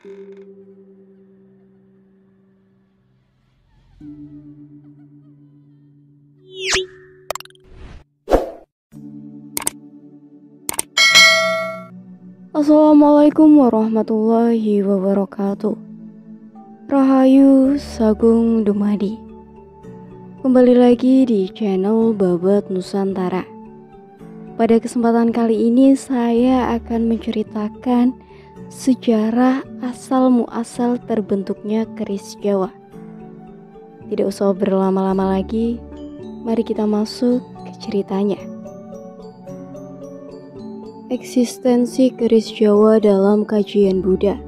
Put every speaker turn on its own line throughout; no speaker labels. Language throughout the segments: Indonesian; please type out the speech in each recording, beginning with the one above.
Assalamualaikum warahmatullahi wabarakatuh. Rahayu Sagung Dumadi. Kembali lagi di channel Babat Nusantara. Pada kesempatan kali ini saya akan menceritakan sejarah asal muasal terbentuknya keris Jawa. Tidak usah berlama-lama lagi, mari kita masuk ke ceritanya. Eksistensi keris Jawa dalam kajian Buddha.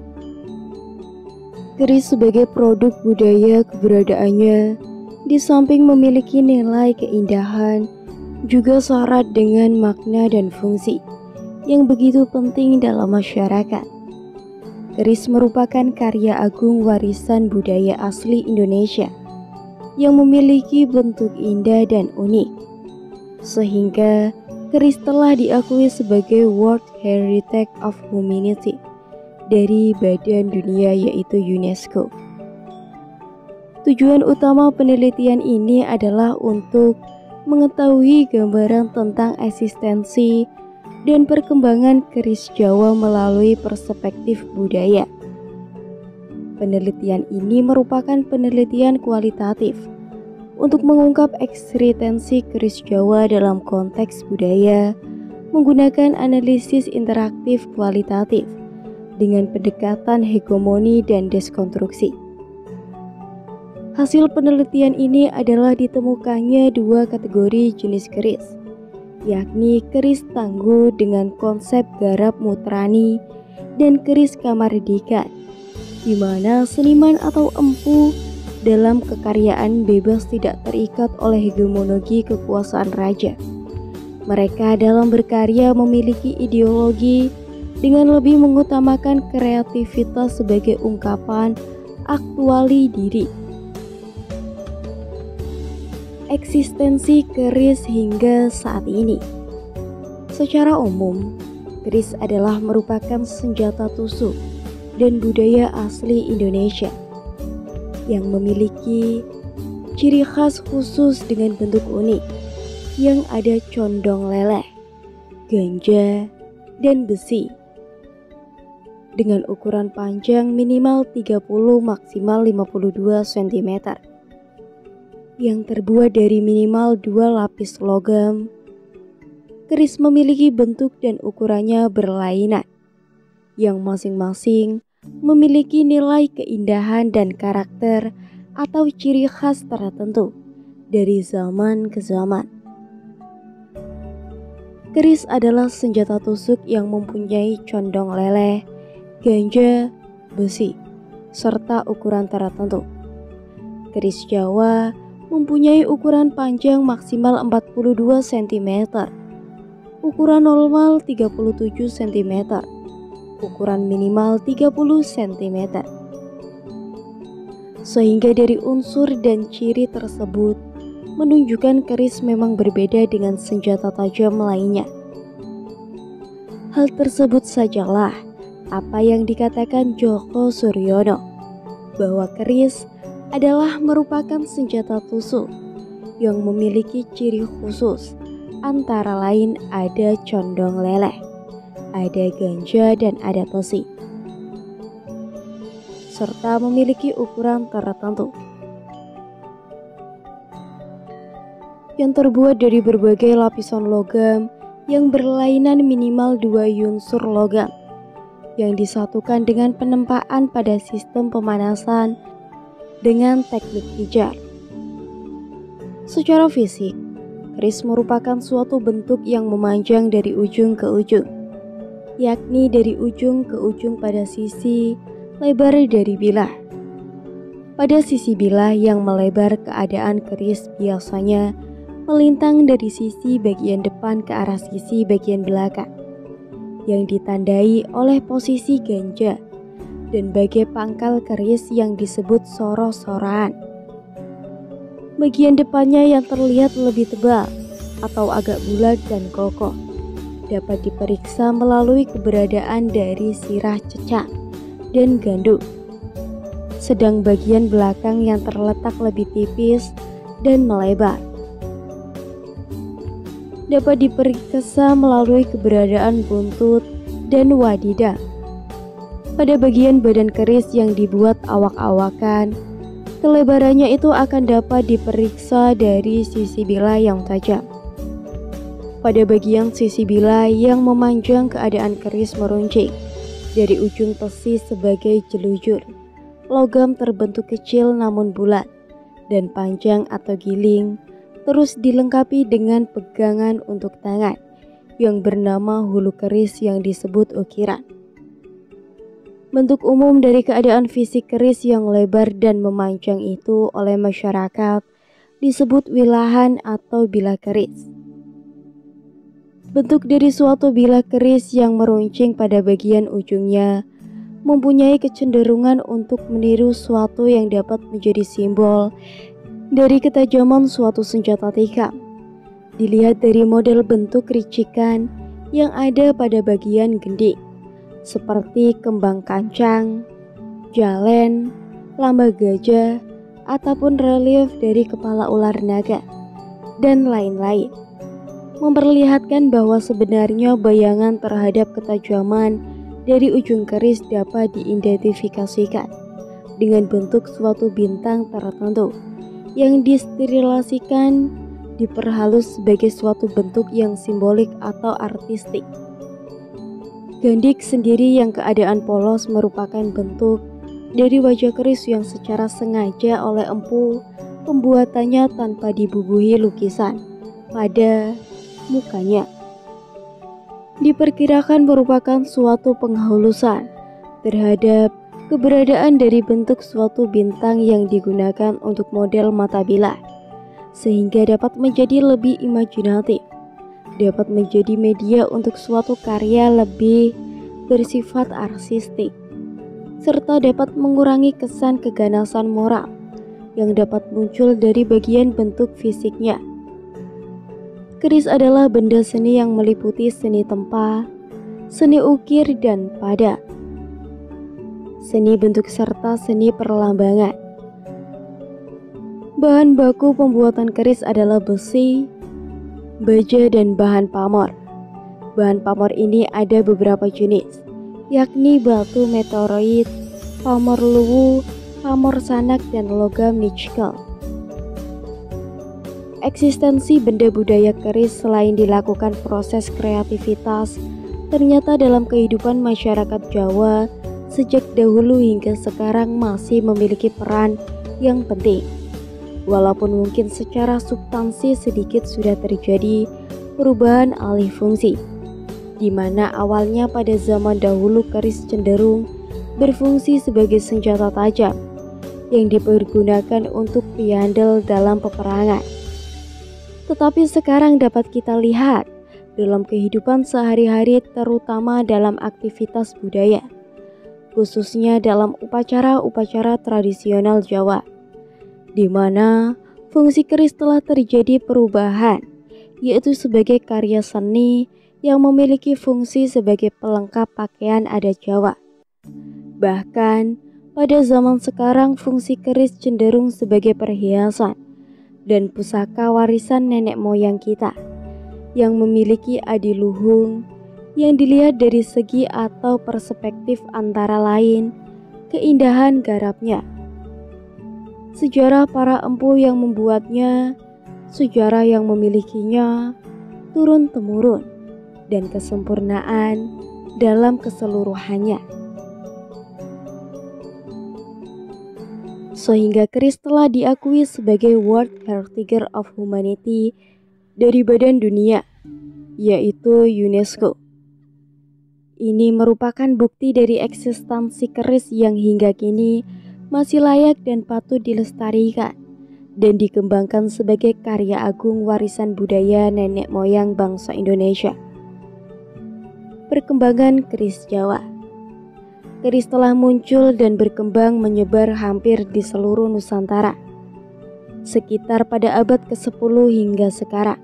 Keris sebagai produk budaya keberadaannya, di samping memiliki nilai keindahan, juga syarat dengan makna dan fungsi yang begitu penting dalam masyarakat. Keris merupakan karya agung warisan budaya asli Indonesia yang memiliki bentuk indah dan unik, sehingga keris telah diakui sebagai World Heritage of Humanity dari Badan Dunia yaitu UNESCO. Tujuan utama penelitian ini adalah untuk mengetahui gambaran tentang eksistensi dan perkembangan keris Jawa melalui perspektif budaya. Penelitian ini merupakan penelitian kualitatif untuk mengungkap eksistensi keris Jawa dalam konteks budaya menggunakan analisis interaktif kualitatif dengan pendekatan hegemoni dan deskonstruksi. Hasil penelitian ini adalah ditemukannya dua kategori jenis keris, yakni keris tangguh dengan konsep garap mutrani dan keris kamardikan, di mana seniman atau empu dalam kekaryaan bebas tidak terikat oleh hegemoni kekuasaan raja. Mereka dalam berkarya memiliki ideologi dengan lebih mengutamakan kreativitas sebagai ungkapan aktuali diri. Eksistensi keris hingga saat ini. Secara umum, keris adalah merupakan senjata tusuk dan budaya asli Indonesia yang memiliki ciri khas khusus dengan bentuk unik yang ada condong leleh, ganja, dan besi dengan ukuran panjang minimal 30 maksimal 52 cm yang terbuat dari minimal 2 lapis logam. Keris memiliki bentuk dan ukurannya berlainan yang masing-masing memiliki nilai keindahan dan karakter atau ciri khas tertentu dari zaman ke zaman. Keris adalah senjata tusuk yang mempunyai condong leleh, ganja, besi, serta ukuran tertentu. Keris Jawa mempunyai ukuran panjang maksimal 42 cm, ukuran normal 37 cm, ukuran minimal 30 cm. Sehingga dari unsur dan ciri tersebut menunjukkan keris memang berbeda dengan senjata tajam lainnya. Hal tersebut sajalah apa yang dikatakan Djoko Suryono, bahwa keris adalah merupakan senjata tusuk yang memiliki ciri khusus, antara lain ada condong leleh, ada ganja dan ada besi, serta memiliki ukuran tertentu yang terbuat dari berbagai lapisan logam yang berlainan minimal 2 unsur logam yang disatukan dengan penempaan pada sistem pemanasan dengan teknik pijar. Secara fisik, keris merupakan suatu bentuk yang memanjang dari ujung ke ujung, yakni dari ujung ke ujung pada sisi lebar dari bilah. Pada sisi bilah yang melebar, keadaan keris biasanya melintang dari sisi bagian depan ke arah sisi bagian belakang, yang ditandai oleh posisi ganja dan bagai pangkal keris yang disebut soro-soraan. Bagian depannya yang terlihat lebih tebal atau agak bulat dan kokoh dapat diperiksa melalui keberadaan dari sirah cecak dan gandum. Sedang bagian belakang yang terletak lebih tipis dan melebar dapat diperiksa melalui keberadaan buntut dan wadidah. Pada bagian badan keris yang dibuat awak-awakan, kelebarannya itu akan dapat diperiksa dari sisi bilai yang tajam. Pada bagian sisi bilai yang memanjang, keadaan keris meruncing dari ujung besi sebagai jelujur. Logam terbentuk kecil namun bulat dan panjang atau giling, terus dilengkapi dengan pegangan untuk tangan yang bernama hulu keris yang disebut ukiran. Bentuk umum dari keadaan fisik keris yang lebar dan memanjang itu oleh masyarakat disebut wilahan atau bilah keris. Bentuk dari suatu bilah keris yang meruncing pada bagian ujungnya mempunyai kecenderungan untuk meniru suatu yang dapat menjadi simbol dari ketajaman suatu senjata tikam. Dilihat dari model bentuk ricikan yang ada pada bagian gending, seperti kembang kancang, jalen, lamba gajah, ataupun relief dari kepala ular naga, dan lain-lain, memperlihatkan bahwa sebenarnya bayangan terhadap ketajaman dari ujung keris dapat diidentifikasikan dengan bentuk suatu bintang tertentu yang disterilisasikan, diperhalus sebagai suatu bentuk yang simbolik atau artistik. Gandik sendiri yang keadaan polos merupakan bentuk dari wajah keris yang secara sengaja oleh empu pembuatannya tanpa dibubuhi lukisan pada mukanya. Diperkirakan merupakan suatu penghulusan terhadap keberadaan dari bentuk suatu bintang yang digunakan untuk model mata bilah, sehingga dapat menjadi lebih imajinatif, dapat menjadi media untuk suatu karya lebih bersifat artistik, serta dapat mengurangi kesan keganasan moral yang dapat muncul dari bagian bentuk fisiknya. Keris adalah benda seni yang meliputi seni tempa, seni ukir dan pada, seni bentuk serta seni perlambangan. Bahan baku pembuatan keris adalah besi, baja, dan bahan pamor. Bahan pamor ini ada beberapa jenis, yakni batu meteoroid, pamor luwu, pamor sanak, dan logam nikel. Eksistensi benda budaya keris selain dilakukan proses kreativitas, ternyata dalam kehidupan masyarakat Jawa sejak dahulu hingga sekarang masih memiliki peran yang penting. Walaupun mungkin secara substansi sedikit sudah terjadi perubahan alih fungsi, di mana awalnya pada zaman dahulu keris cenderung berfungsi sebagai senjata tajam yang dipergunakan untuk piandel dalam peperangan. Tetapi sekarang dapat kita lihat dalam kehidupan sehari-hari, terutama dalam aktivitas budaya, khususnya dalam upacara-upacara tradisional Jawa, di mana fungsi keris telah terjadi perubahan, yaitu sebagai karya seni yang memiliki fungsi sebagai pelengkap pakaian adat Jawa. Bahkan pada zaman sekarang fungsi keris cenderung sebagai perhiasan dan pusaka warisan nenek moyang kita yang memiliki adiluhung yang dilihat dari segi atau perspektif antara lain keindahan garapnya, sejarah para empu yang membuatnya, sejarah yang memilikinya turun-temurun, dan kesempurnaan dalam keseluruhannya. Sehingga keris telah diakui sebagai World Heritage of Humanity dari Badan Dunia, yaitu UNESCO. Ini merupakan bukti dari eksistensi keris yang hingga kini masih layak dan patut dilestarikan dan dikembangkan sebagai karya agung warisan budaya nenek moyang bangsa Indonesia. Perkembangan keris Jawa. Keris telah muncul dan berkembang menyebar hampir di seluruh Nusantara, sekitar pada abad ke-10 hingga sekarang.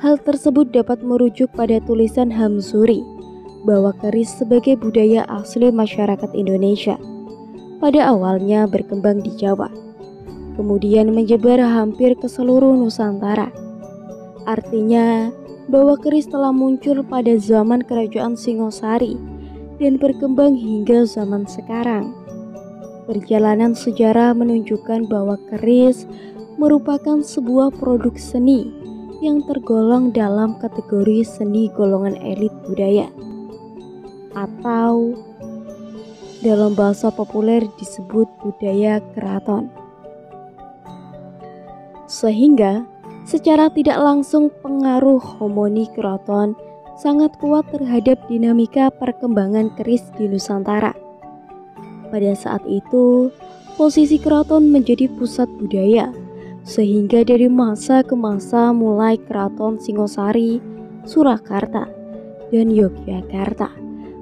Hal tersebut dapat merujuk pada tulisan Hamzuri bahwa keris sebagai budaya asli masyarakat Indonesia pada awalnya berkembang di Jawa, kemudian menyebar hampir ke seluruh Nusantara. Artinya bahwa keris telah muncul pada zaman Kerajaan Singosari dan berkembang hingga zaman sekarang. Perjalanan sejarah menunjukkan bahwa keris merupakan sebuah produk seni yang tergolong dalam kategori seni golongan elit budaya, atau dalam bahasa populer disebut budaya keraton. Sehingga secara tidak langsung pengaruh homoni keraton sangat kuat terhadap dinamika perkembangan keris di Nusantara. Pada saat itu, posisi keraton menjadi pusat budaya, sehingga dari masa ke masa mulai keraton Singosari, Surakarta, dan Yogyakarta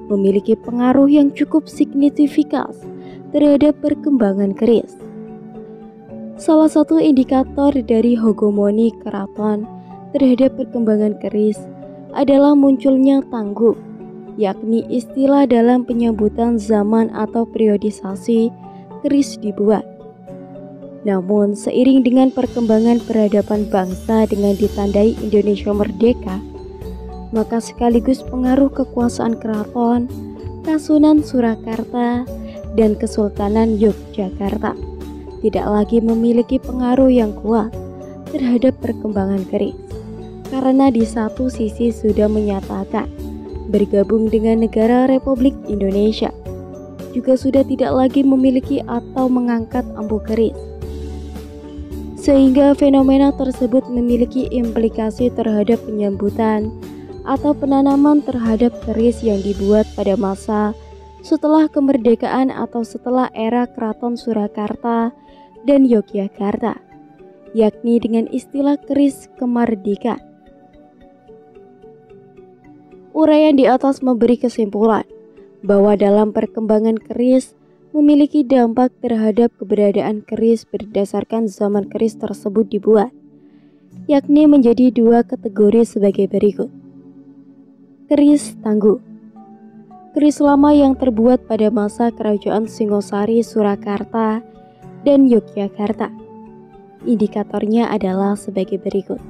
memiliki pengaruh yang cukup signifikan terhadap perkembangan keris. Salah satu indikator dari hegemoni keraton terhadap perkembangan keris adalah munculnya tangguh, yakni istilah dalam penyambutan zaman atau periodisasi keris dibuat. Namun seiring dengan perkembangan peradaban bangsa dengan ditandai Indonesia merdeka, maka sekaligus pengaruh kekuasaan keraton, Kasunan Surakarta, dan Kesultanan Yogyakarta tidak lagi memiliki pengaruh yang kuat terhadap perkembangan keris, karena di satu sisi sudah menyatakan bergabung dengan negara Republik Indonesia, juga sudah tidak lagi memiliki atau mengangkat empu keris, sehingga fenomena tersebut memiliki implikasi terhadap penyambutan atau penanaman terhadap keris yang dibuat pada masa setelah kemerdekaan atau setelah era Keraton Surakarta dan Yogyakarta, yakni dengan istilah keris kemerdekaan. Uraian di atas memberi kesimpulan bahwa dalam perkembangan keris memiliki dampak terhadap keberadaan keris berdasarkan zaman keris tersebut dibuat, yakni menjadi dua kategori sebagai berikut. Keris tangguh. Keris lama yang terbuat pada masa Kerajaan Singosari, Surakarta, dan Yogyakarta. Indikatornya adalah sebagai berikut.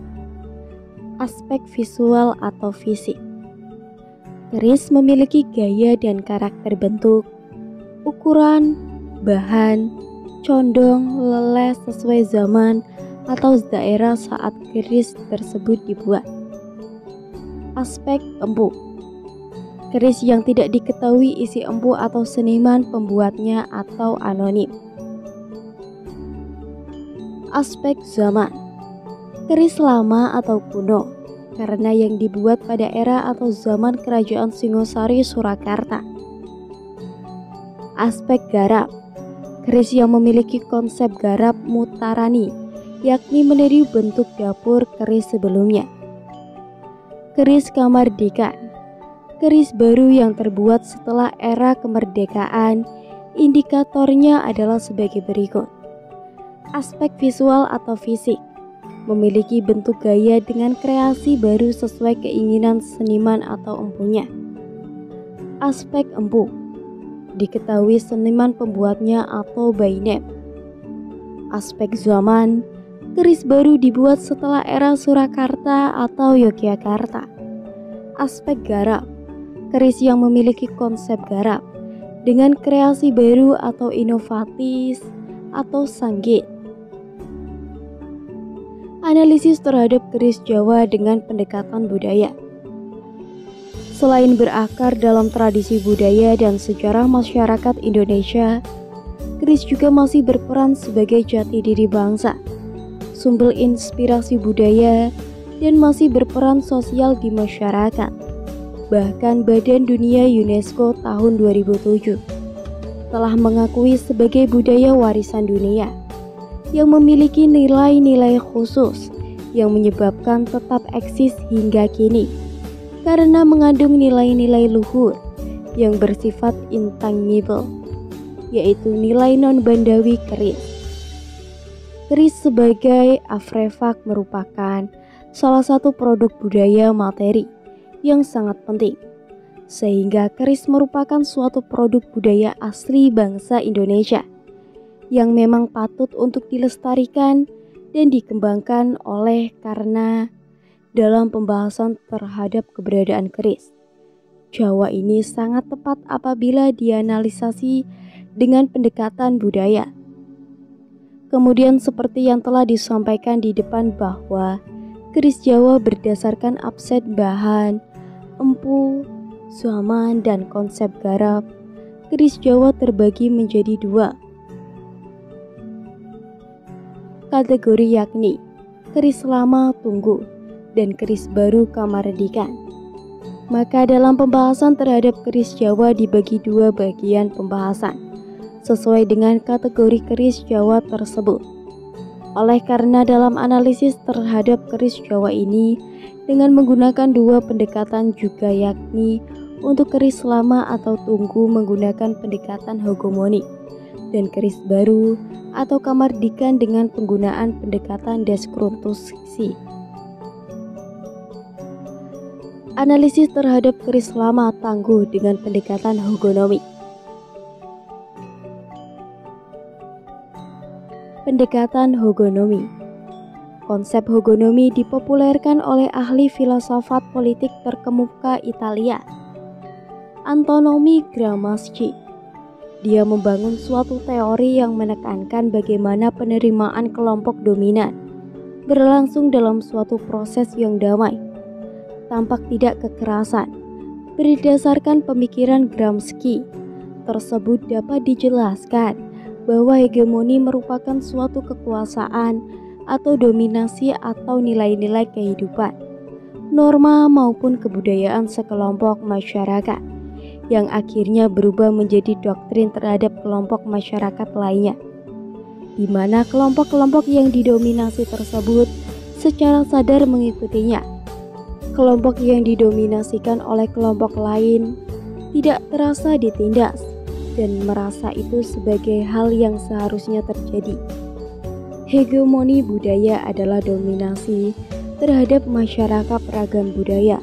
Aspek visual atau fisik. Keris memiliki gaya dan karakter bentuk, ukuran, bahan, condong, leles sesuai zaman atau daerah saat keris tersebut dibuat. Aspek empu. Keris yang tidak diketahui isi empu atau seniman pembuatnya atau anonim. Aspek zaman. Keris lama atau kuno, karena yang dibuat pada era atau zaman Kerajaan Singosari Surakarta. Aspek garap. Keris yang memiliki konsep garap mutarani, yakni meniru bentuk dapur keris sebelumnya. Keris kemerdekaan. Keris baru yang terbuat setelah era kemerdekaan, indikatornya adalah sebagai berikut. Aspek visual atau fisik. Memiliki bentuk gaya dengan kreasi baru sesuai keinginan seniman atau empunya. Aspek empu. Diketahui seniman pembuatnya atau by name. Aspek zaman. Keris baru dibuat setelah era Surakarta atau Yogyakarta. Aspek garap. Keris yang memiliki konsep garap dengan kreasi baru atau inovatif atau sanggit. Analisis terhadap keris Jawa dengan pendekatan budaya. Selain berakar dalam tradisi budaya dan sejarah masyarakat Indonesia, keris juga masih berperan sebagai jati diri bangsa, sumber inspirasi budaya, dan masih berperan sosial di masyarakat. Bahkan Badan Dunia UNESCO tahun 2007 telah mengakui sebagai budaya warisan dunia yang memiliki nilai-nilai khusus yang menyebabkan tetap eksis hingga kini karena mengandung nilai-nilai luhur yang bersifat intangible, yaitu nilai non-bandawi keris. Keris sebagai artefak merupakan salah satu produk budaya materi yang sangat penting sehingga keris merupakan suatu produk budaya asli bangsa Indonesia yang memang patut untuk dilestarikan dan dikembangkan karena dalam pembahasan terhadap keberadaan keris, Jawa ini sangat tepat apabila dianalisasi dengan pendekatan budaya. Kemudian seperti yang telah disampaikan di depan bahwa keris Jawa berdasarkan absen bahan, empu, zaman, dan konsep garap, keris Jawa terbagi menjadi dua kategori, yakni keris lama tunggu dan keris baru kamardikan. Maka dalam pembahasan terhadap keris Jawa dibagi dua bagian pembahasan sesuai dengan kategori keris Jawa tersebut. Oleh karena dalam analisis terhadap keris Jawa ini dengan menggunakan dua pendekatan juga, yakni untuk keris lama atau tunggu menggunakan pendekatan hegemoni dan keris baru atau kamardikan dengan penggunaan pendekatan deskonstruksi. Analisis terhadap keris lama tangguh dengan pendekatan hegemoni. Pendekatan hegemoni. Konsep hegemoni dipopulerkan oleh ahli filsafat politik terkemuka Italia, Antonio Gramsci. Dia membangun suatu teori yang menekankan bagaimana penerimaan kelompok dominan berlangsung dalam suatu proses yang damai, tampak tidak kekerasan. Berdasarkan pemikiran Gramsci tersebut dapat dijelaskan bahwa hegemoni merupakan suatu kekuasaan atau dominasi atau nilai-nilai kehidupan, norma maupun kebudayaan sekelompok masyarakat yang akhirnya berubah menjadi doktrin terhadap kelompok masyarakat lainnya, di mana kelompok-kelompok yang didominasi tersebut secara sadar mengikutinya. Kelompok yang didominasikan oleh kelompok lain tidak terasa ditindas dan merasa itu sebagai hal yang seharusnya terjadi. Hegemoni budaya adalah dominasi terhadap masyarakat ragam budaya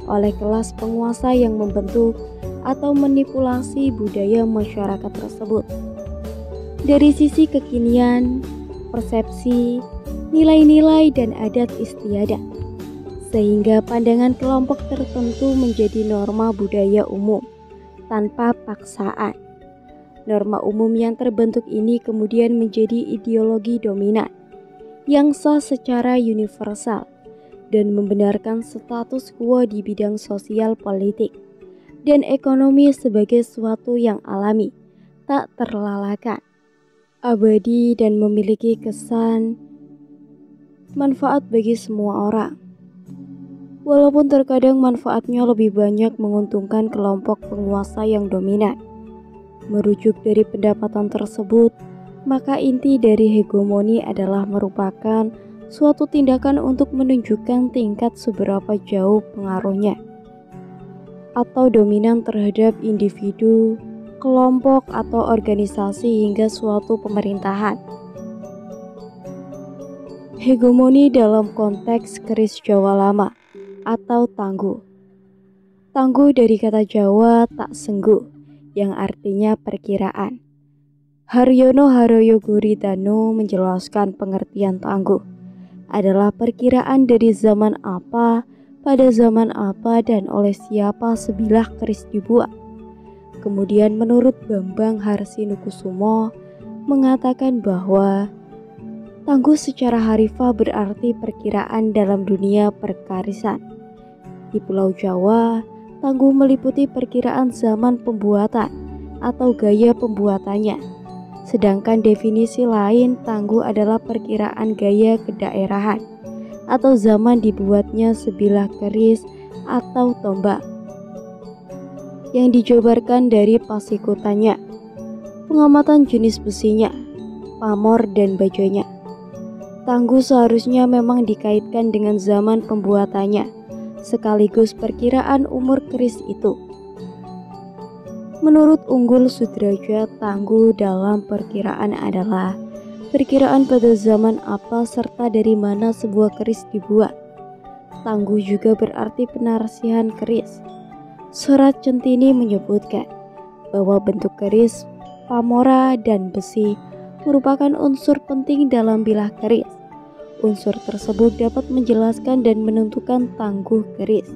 oleh kelas penguasa yang membentuk atau manipulasi budaya masyarakat tersebut. Dari sisi kekinian, persepsi, nilai-nilai, dan adat istiadat, sehingga pandangan kelompok tertentu menjadi norma budaya umum tanpa paksaan. Norma umum yang terbentuk ini kemudian menjadi ideologi dominan yang sah secara universal dan membenarkan status quo di bidang sosial, politik, dan ekonomi sebagai suatu yang alami, tak terlalaikan, abadi, dan memiliki kesan manfaat bagi semua orang. Walaupun terkadang manfaatnya lebih banyak menguntungkan kelompok penguasa yang dominan. Merujuk dari pendapatan tersebut, maka inti dari hegemoni adalah merupakan suatu tindakan untuk menunjukkan tingkat seberapa jauh pengaruhnya atau dominan terhadap individu, kelompok, atau organisasi hingga suatu pemerintahan. Hegemoni dalam konteks keris Jawa lama atau tangguh. Tangguh dari kata Jawa tak sengguh yang artinya perkiraan. Haryono Haryoguritano menjelaskan pengertian tangguh adalah perkiraan dari zaman apa, pada zaman apa, dan oleh siapa sebilah keris dibuat. Kemudian menurut Bambang Harsinukusumo mengatakan bahwa tangguh secara harfiah berarti perkiraan dalam dunia perkarisan. Di Pulau Jawa, tangguh meliputi perkiraan zaman pembuatan atau gaya pembuatannya. Sedangkan definisi lain, tangguh adalah perkiraan gaya kedaerahan atau zaman dibuatnya sebilah keris atau tombak yang dijabarkan dari pasikutannya, pengamatan jenis besinya, pamor, dan bajanya. Tangguh seharusnya memang dikaitkan dengan zaman pembuatannya sekaligus perkiraan umur keris itu. Menurut Unggul Sudrajat, tangguh dalam perkiraan adalah perkiraan pada zaman apa serta dari mana sebuah keris dibuat. Tangguh juga berarti penarsihan keris. Surat Centini menyebutkan bahwa bentuk keris, pamora, dan besi merupakan unsur penting dalam bilah keris. Unsur tersebut dapat menjelaskan dan menentukan tangguh keris.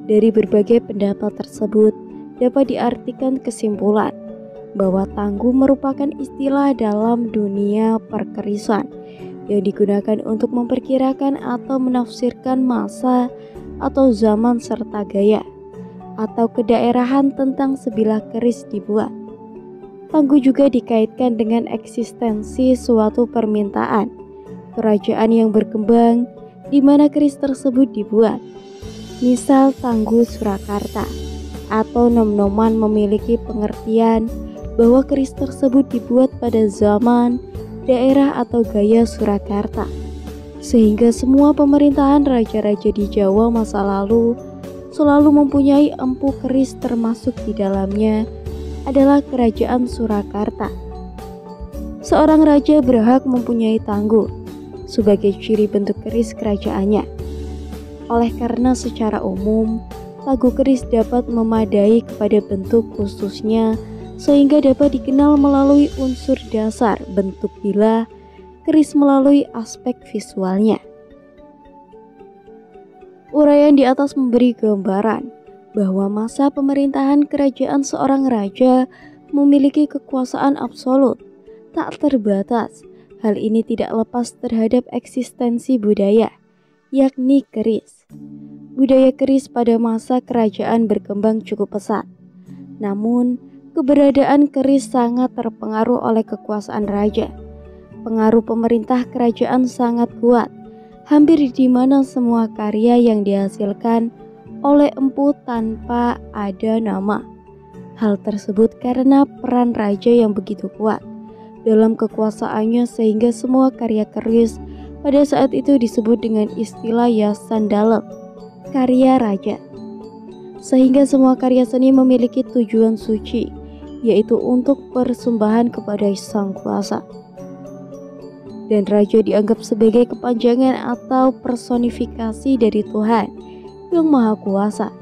Dari berbagai pendapat tersebut dapat diartikan kesimpulan bahwa tangguh merupakan istilah dalam dunia perkerisan yang digunakan untuk memperkirakan atau menafsirkan masa atau zaman serta gaya atau kedaerahan tentang sebilah keris dibuat. Tangguh juga dikaitkan dengan eksistensi suatu permintaan, kerajaan yang berkembang di mana keris tersebut dibuat. Misal Tangguh Surakarta atau nom-noman memiliki pengertian bahwa keris tersebut dibuat pada zaman, daerah atau gaya Surakarta. Sehingga semua pemerintahan raja-raja di Jawa masa lalu selalu mempunyai empu keris, termasuk di dalamnya adalah kerajaan Surakarta. Seorang raja berhak mempunyai tangguh sebagai ciri bentuk keris kerajaannya. Oleh karena secara umum, tangguh keris dapat memadai kepada bentuk khususnya sehingga dapat dikenal melalui unsur dasar bentuk bilah keris melalui aspek visualnya. Uraian di atas memberi gambaran bahwa masa pemerintahan kerajaan seorang raja memiliki kekuasaan absolut, tak terbatas. Hal ini tidak lepas terhadap eksistensi budaya, yakni keris. Budaya keris pada masa kerajaan berkembang cukup pesat. Namun, keberadaan keris sangat terpengaruh oleh kekuasaan raja. Pengaruh pemerintah kerajaan sangat kuat. Hampir di mana semua karya yang dihasilkan oleh empu tanpa ada nama. Hal tersebut karena peran raja yang begitu kuat dalam kekuasaannya sehingga semua karya keris pada saat itu disebut dengan istilah yasan dalem, karya raja. Sehingga semua karya seni memiliki tujuan suci, yaitu untuk persembahan kepada sang kuasa. Dan raja dianggap sebagai kepanjangan atau personifikasi dari Tuhan yang Maha Kuasa.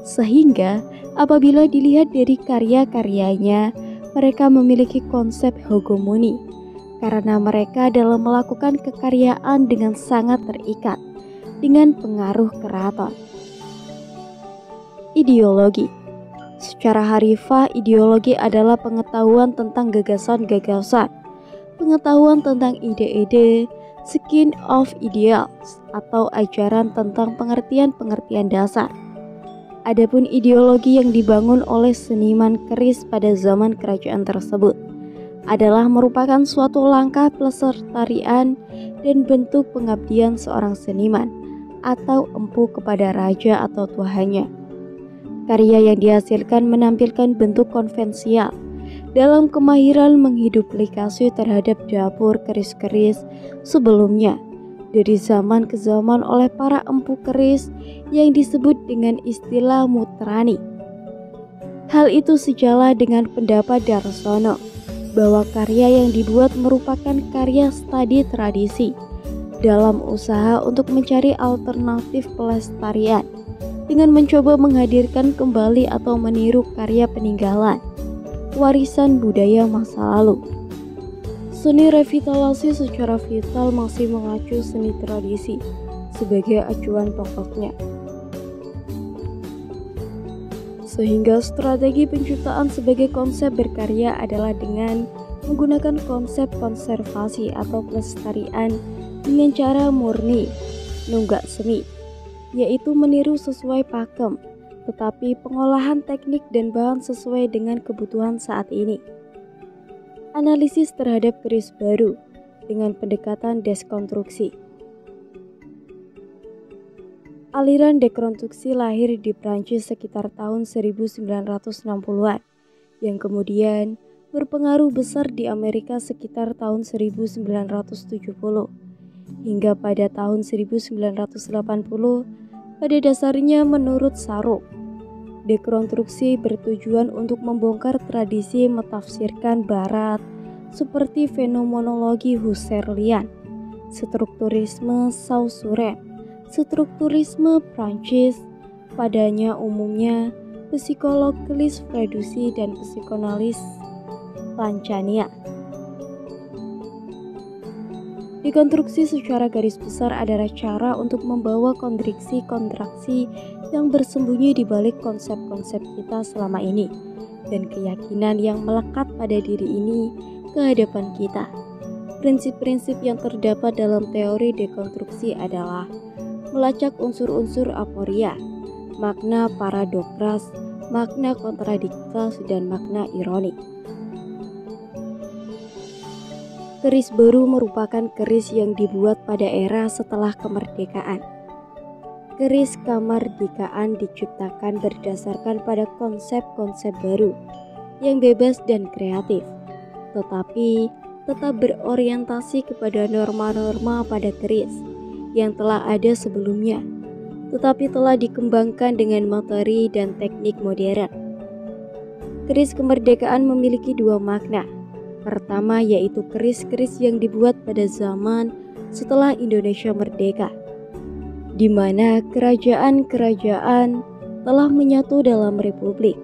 Sehingga apabila dilihat dari karya-karyanya, mereka memiliki konsep hegemoni karena mereka dalam melakukan kekaryaan dengan sangat terikat dengan pengaruh keraton. Ideologi. Secara harfiah, ideologi adalah pengetahuan tentang gagasan-gagasan, pengetahuan tentang ide-ide, scheme of ideals, atau ajaran tentang pengertian-pengertian dasar. Adapun ideologi yang dibangun oleh seniman keris pada zaman kerajaan tersebut adalah merupakan suatu langkah pelestarian dan bentuk pengabdian seorang seniman atau empu kepada raja atau tuhannya. Karya yang dihasilkan menampilkan bentuk konvensial dalam kemahiran menghiduplikasi terhadap dapur keris-keris sebelumnya dari zaman ke zaman oleh para empu keris yang disebut dengan istilah mutrani. Hal itu sejalan dengan pendapat Darsono bahwa karya yang dibuat merupakan karya studi tradisi dalam usaha untuk mencari alternatif pelestarian dengan mencoba menghadirkan kembali atau meniru karya peninggalan warisan budaya masa lalu. Seni revitalisasi secara vital masih mengacu seni tradisi sebagai acuan pokoknya. Sehingga strategi penciptaan sebagai konsep berkarya adalah dengan menggunakan konsep konservasi atau pelestarian dengan cara murni, nunggak seni, yaitu meniru sesuai pakem, tetapi pengolahan teknik dan bahan sesuai dengan kebutuhan saat ini. Analisis terhadap keris baru dengan pendekatan dekonstruksi. Aliran dekonstruksi lahir di Prancis sekitar tahun 1960-an, yang kemudian berpengaruh besar di Amerika sekitar tahun 1970, hingga pada tahun 1980. Pada dasarnya menurut Sarok, dekonstruksi bertujuan untuk membongkar tradisi metafsirkan barat seperti fenomenologi Husserlian, strukturisme Saussure, strukturisme Prancis. Padanya umumnya psikolog Kelis Fredusi, dan psikoanalis Lancania. Dekonstruksi secara garis besar adalah cara untuk membawa kontraksi-kontraksi yang bersembunyi di balik konsep-konsep kita selama ini dan keyakinan yang melekat pada diri ini ke hadapan kita. Prinsip-prinsip yang terdapat dalam teori dekonstruksi adalah melacak unsur-unsur aporia, makna paradokras, makna kontradiktas, dan makna ironi. Keris baru merupakan keris yang dibuat pada era setelah kemerdekaan. Keris kemerdekaan diciptakan berdasarkan pada konsep-konsep baru yang bebas dan kreatif, tetapi tetap berorientasi kepada norma-norma pada keris yang telah ada sebelumnya, tetapi telah dikembangkan dengan materi dan teknik modern. Keris kemerdekaan memiliki dua makna. Pertama yaitu keris-keris yang dibuat pada zaman setelah Indonesia merdeka, di mana kerajaan-kerajaan telah menyatu dalam republik.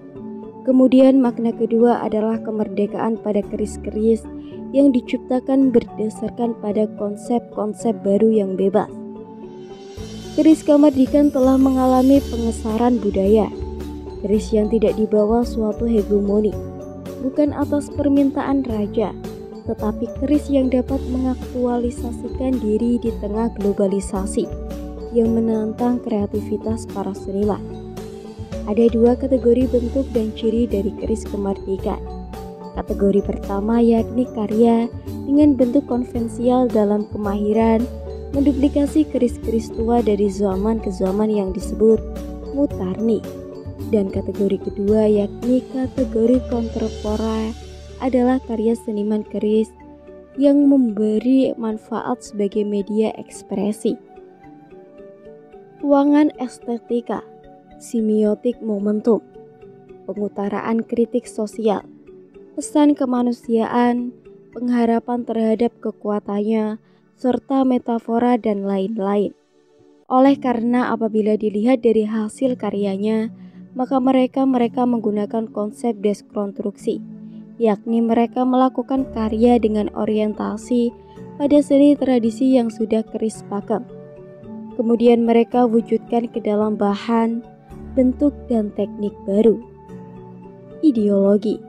Kemudian makna kedua adalah kemerdekaan pada keris-keris yang diciptakan berdasarkan pada konsep-konsep baru yang bebas. Keris kemerdekaan telah mengalami pengesaran budaya, keris yang tidak dibawa suatu hegemoni, bukan atas permintaan raja, tetapi keris yang dapat mengaktualisasikan diri di tengah globalisasi yang menantang kreativitas para seniman. Ada dua kategori bentuk dan ciri dari keris kemerdekaan. Kategori pertama yakni karya dengan bentuk konvensial dalam kemahiran menduplikasi keris-keris tua dari zaman ke zaman yang disebut mutarni. Dan kategori kedua yakni kategori kontemporer adalah karya seniman keris yang memberi manfaat sebagai media ekspresi. Ruangan estetika, semiotik momentum, pengutaraan kritik sosial, pesan kemanusiaan, pengharapan terhadap kekuatannya, serta metafora dan lain-lain. Oleh karena apabila dilihat dari hasil karyanya, maka mereka menggunakan konsep dekonstruksi, yakni mereka melakukan karya dengan orientasi pada seni tradisi yang sudah keris pakem. Kemudian mereka wujudkan ke dalam bahan, bentuk, dan teknik baru. Ideologi.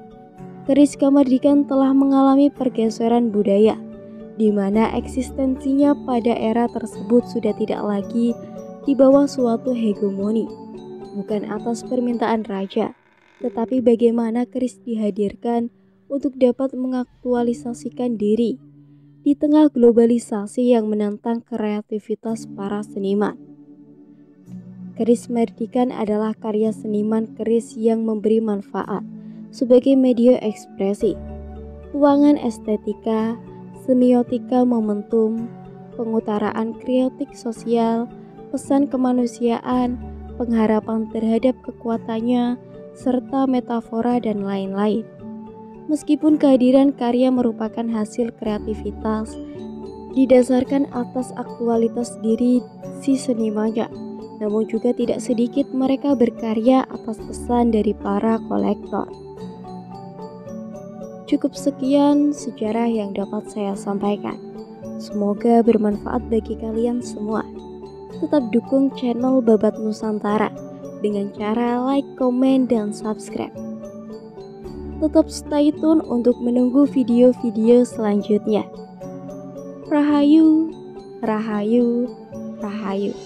Keris kemerdekaan telah mengalami pergeseran budaya, di mana eksistensinya pada era tersebut sudah tidak lagi di bawah suatu hegemoni, bukan atas permintaan raja, tetapi bagaimana keris dihadirkan untuk dapat mengaktualisasikan diri di tengah globalisasi yang menantang kreativitas para seniman. Keris kemerdekaan adalah karya seniman keris yang memberi manfaat sebagai media ekspresi, ruangan estetika, semiotika momentum, pengutaraan kritik sosial, pesan kemanusiaan, pengharapan terhadap kekuatannya, serta metafora dan lain-lain. Meskipun kehadiran karya merupakan hasil kreativitas, didasarkan atas aktualitas diri si senimannya, namun juga tidak sedikit mereka berkarya atas pesan dari para kolektor. Cukup sekian sejarah yang dapat saya sampaikan. Semoga bermanfaat bagi kalian semua. Tetap dukung channel Babat Nusantara dengan cara like, komen, dan subscribe. Tetap stay tune untuk menunggu video-video selanjutnya. Rahayu, rahayu, rahayu.